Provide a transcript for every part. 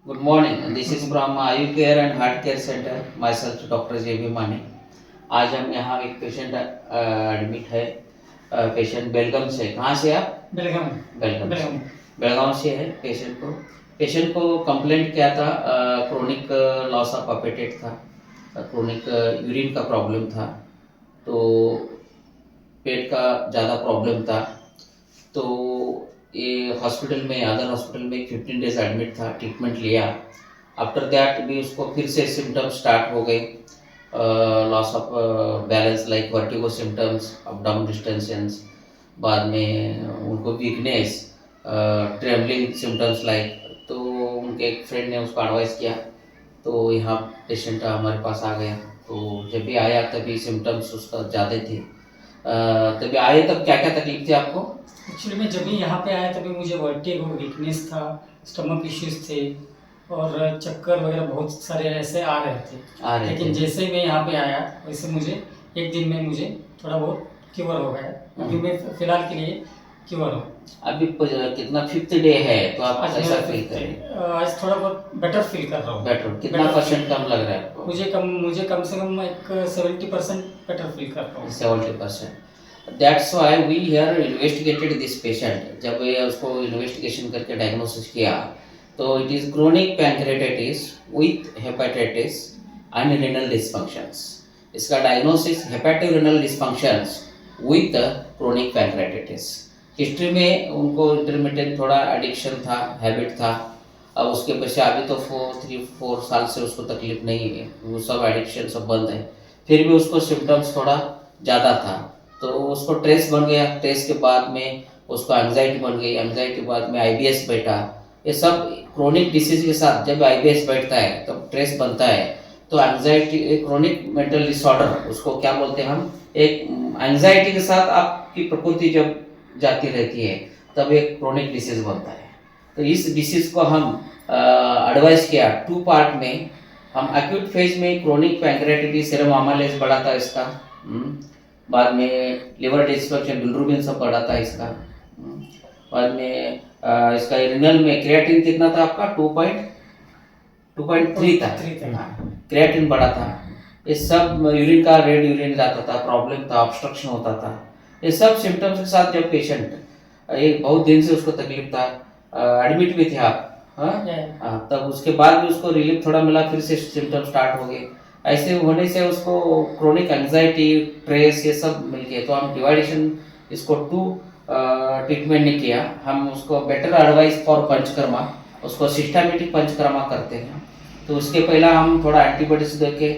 Good morning. This is from Ayu Care and Heart Care Center. Myself Dr. JB माने. आज हम यहाँ एक पेशेंट एडमिट है. पेशेंट बेलगाम से. कहाँ से आप? बेलगाम. बेलगाम से. बेलगाम. बेलगाम से है पेशेंट को कंप्लेंट क्या था? क्रोनिक लॉस ऑफ अपेटाइट था. क्रोनिक यूरिन का प्रॉब्लम था. तो पेट का ज़्यादा प्रॉब्लम था. तो ये हॉस्पिटल में अदर हॉस्पिटल में 15 डेज एडमिट था. ट्रीटमेंट लिया. आफ्टर दैट भी उसको फिर से सिम्टम्स स्टार्ट हो गए. Loss of balance like vertigo symptoms, up down distensions. बाद में उनको वीकनेस, ट्रेवलिंग सिम्टम्स लाइक. तो उनके एक फ्रेंड ने उसको एडवाइस किया. तो यहाँ पेशेंट हमारे पास आ गया. तो जब भी आया तभी सिम्टम्स उसका ज़्यादा थे. तभी आए तब क्या क्या तकलीफ थी आपको? एक्चुअली मैं जब भी यहाँ पे आया तभी मुझे वर्टिगो, वीकनेस था, स्टमक इश्यूज थे और चक्कर वगैरह बहुत सारे ऐसे आ रहे थे. लेकिन जैसे ही मैं यहाँ पे आया वैसे मुझे एक दिन में मुझे थोड़ा बहुत क्योर हो गया. अभी मैं फिलहाल के लिए क्योर हूँ. अभी कितना 5th डे है तो आप आज ऐसा मेरा फील fifth कर रहे है. हैं? आज थोड़ा बहुत बेटर फील कर रहा हूँ. बेटर कितना Better परसेंट feel. कम लग रहा है आपको? मुझे कम से कम एक 70% बेटर फील कर रहा हूँ. 70%. That's why we here investigated this patient. जब ये उसको इन्वेस्टिगेशन करके डायग्नोसिस किया तो it is chronic pancreatitis with hepatitis and renal dysfunctions. इसका diagnosis hepatorenal dysfunctions with chronic pancreatitis. History में उनको इंटरमिटेंट थोड़ा एडिक्शन था, हैबिट था. अब उसके पश्चात अभी तो 3-4 साल से उसको तकलीफ नहीं है. वो सब एडिक्शन सब बंद है. फिर भी उसको सिम्टम्स थोड़ा ज़्यादा था. तो उसको ट्रेस बन गया. ट्रेस के बाद में उसको एंग्जाइटी बन गई. एंग्जाइटी के बाद में आईबीएस बैठा. ये सब क्रोनिक डिसीज के साथ जब आईबीएस बैठता है तब ट्रेस बनता है. तो एंग्जाइटी क्रोनिक मेंटल डिसऑर्डर उसको क्या बोलते हैं हम? एक एंग्जाइटी के साथ आपकी प्रकृति जब जाती रहती है तब एक क्रोनिक डिसीज बनता है. तो इस डिसीज को हम एडवाइस किया 2 पार्ट में. हम एक्यूट फेज में क्रोनिक पैंक्रेटाइटिस, सीरम अमाइलेज बढ़ा था इसका. बाद में लिवर डिस्फंक्शन, बिलिरुबिन सब बढ़ा था इसका. बाद में इसका रिनल में क्रिएटिन कितना था आपका? 2.3 था. क्रिएटिन बढ़ा था. ये सब यूरिन का रेड यूरिन जाता था, प्रॉब्लम था, ऑब्स्ट्रक्शन होता था. ये सब सिम्टम्स के साथ जब पेशेंट एक बहुत दिन से उसको तकलीफ था, एडमिट भी थे आप. हाँ, तब उसके बाद भी उसको रिलीफ थोड़ा मिला. फिर से सिम्टम स्टार्ट हो गए. ऐसे होने से उसको क्रोनिक एंग्जाइटी, ट्रेस ये सब मिल गए. तो हम डिवाइडेशन इसको 2 ट्रीटमेंट नहीं किया. हम उसको बेटर एडवाइस फॉर पंचकर्मा, उसको सिस्टमेटिक पंचकर्मा करते हैं. तो उसके पहला हम थोड़ा एंटीबायोटिक्स दे के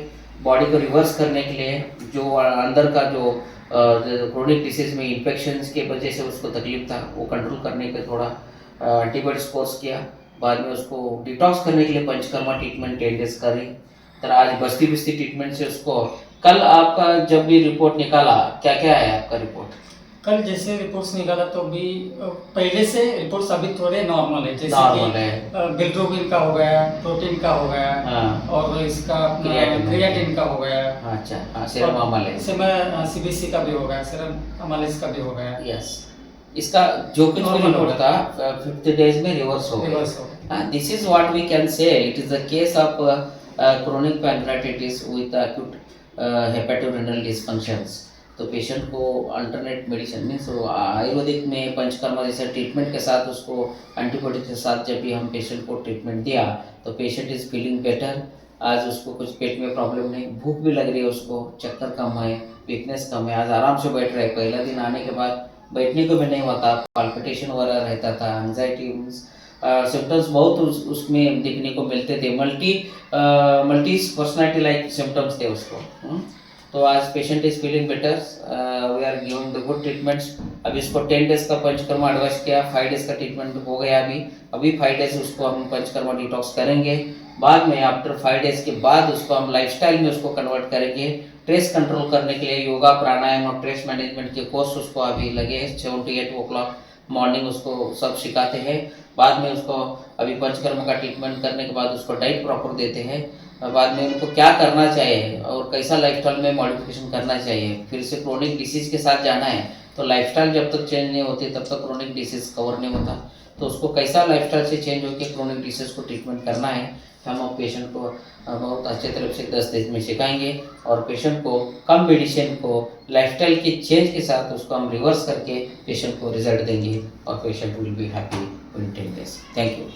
बॉडी को रिवर्स करने के लिए जो अंदर का जो क्रोनिक डिसीज में इन्फेक्शन के वजह से उसको तकलीफ था वो कंट्रोल करने के थोड़ा एंटीबायोटिक्स कोर्स किया. बाद में उसको डिटॉक्स करने के लिए पंचकर्मा ट्रीटमेंट 10 डेज करी. तर आज बस्ती बस्ती ट्रीटमेंट से उसको. कल आपका जब भी रिपोर्ट निकाला क्या क्या है आपका रिपोर्ट? कल जैसे रिपोर्ट्स निकाला तो अभी पहले से रिपोर्ट्स अभी थोड़े नॉर्मल है. जैसे नॉर्मल है. बिलिरुबिन का हो गया, प्रोटीन का हो गया. हाँ. और इसका क्रिएटिन का हो गया. अच्छा. हाँ, सीरम अमाइलेज. सीबीसी का भी हो गया, सीरम अमाइलेज का भी हो गया. यस. इसका जो कुछ भी रिपोर्ट था 50 डेज में रिवर्स हो गया. This is what we can say. It is the case of chronic pancreatitis with acute hepatorenal dysfunctions. तो पेशेंट को अल्टरनेट मेडिसिन मीन्स आयुर्वेदिक में पंचकर्मा जैसे ट्रीटमेंट के साथ उसको एंटीबायोटिक के साथ जब भी हम पेशेंट को ट्रीटमेंट दिया तो पेशेंट इज फीलिंग बेटर. आज उसको कुछ पेट में प्रॉब्लम नहीं, भूख भी लग रही है उसको, चक्कर कम है, वीकनेस कम है. आज आराम से बैठ रहे. पहला दिन आने के बाद बैठने को भी नहीं होता, पाल्पिटेशन वगैरह रहता था, एंग्जाइटी सिम्टम्स बहुत उसमें दिखने को मिलते थे. मल्टी पर्सनैलिटी लाइक सिम्टम्स थे उसको. तो आज patient is feeling better. We are giving the good treatments. अभी इसको 10 डेज का पंचकर्मा एडवाइस किया. 5 डेज का ट्रीटमेंट हो गया. अभी 5 डेज उसको हम पंचकर्मा डिटॉक्स करेंगे. बाद में आफ्टर 5 डेज के बाद उसको हम लाइफस्टाइल में उसको कन्वर्ट करेंगे. ट्रेस कंट्रोल करने के लिए योगा, प्राणायाम और स्ट्रेस मैनेजमेंट के कोर्स उसको अभी लगे हैं. 7 to 8 o'clock मॉर्निंग उसको सब सिखाते हैं. बाद में उसको अभी पंचकर्म का ट्रीटमेंट करने के बाद उसको डाइट प्रॉपर देते हैं. बाद में उनको क्या करना चाहिए और कैसा लाइफस्टाइल में मॉडिफिकेशन करना चाहिए. फिर से क्रोनिक डिसीज के साथ जाना है तो लाइफस्टाइल जब तक चेंज नहीं होती तब तक क्रोनिक डिसीज कवर नहीं होता. तो उसको कैसा लाइफस्टाइल से चेंज होकर क्रोनिक डिसीज को ट्रीटमेंट करना है, हम पेशेंट को बहुत अच्छे तरह से 10 दिन में सिखाएंगे और पेशेंट को कम मेडिसिन को लाइफस्टाइल के चेंज के साथ उसको हम रिवर्स करके पेशेंट को रिजल्ट देंगे और patient will be happy with 10 days। Thank you.